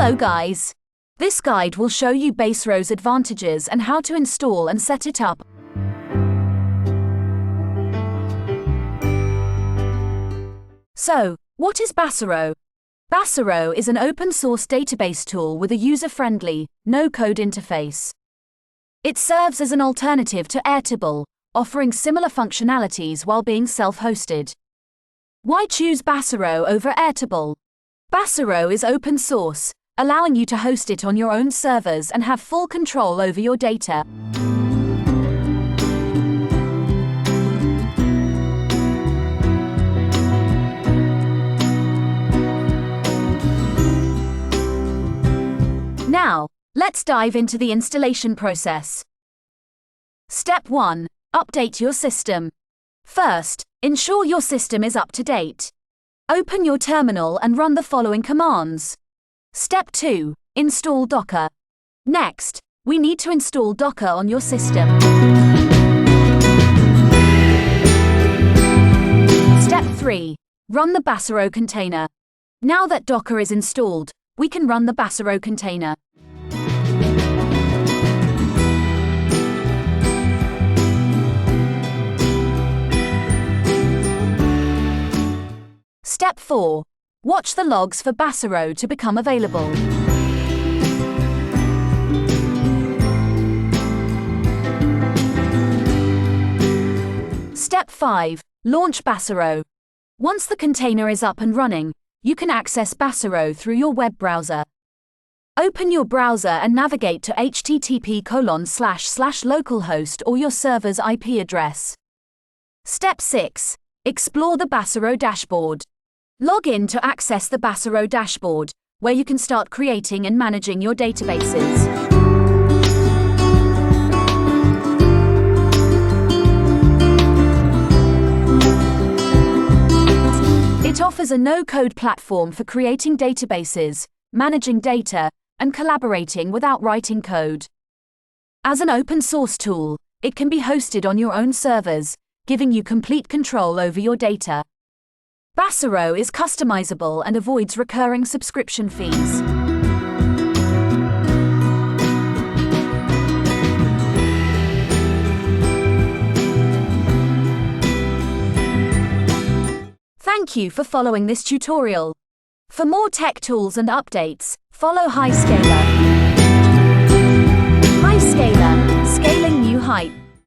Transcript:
Hello guys! This guide will show you Baserow's advantages and how to install and set it up. So, what is Baserow? Baserow is an open-source database tool with a user-friendly, no-code interface. It serves as an alternative to Airtable, offering similar functionalities while being self-hosted. Why choose Baserow over Airtable? Baserow is open source, allowing you to host it on your own servers and have full control over your data. Now, let's dive into the installation process. Step 1. Update your system. First, ensure your system is up to date. Open your terminal and run the following commands. Step 2. Install Docker. Next, we need to install Docker on your system. Step 3. Run the Baserow container. Now that Docker is installed, we can run the Baserow container. Step 4. Watch the logs for Baserow to become available. Step 5. Launch Baserow. Once the container is up and running, you can access Baserow through your web browser. Open your browser and navigate to http://localhost or your server's IP address. Step 6. Explore the Baserow dashboard. Log in to access the Baserow dashboard, where you can start creating and managing your databases. It offers a no-code platform for creating databases, managing data, and collaborating without writing code. As an open-source tool, it can be hosted on your own servers, giving you complete control over your data. Baserow is customizable and avoids recurring subscription fees. Thank you for following this tutorial. For more tech tools and updates, follow HiScaler. HiScaler, scaling new heights.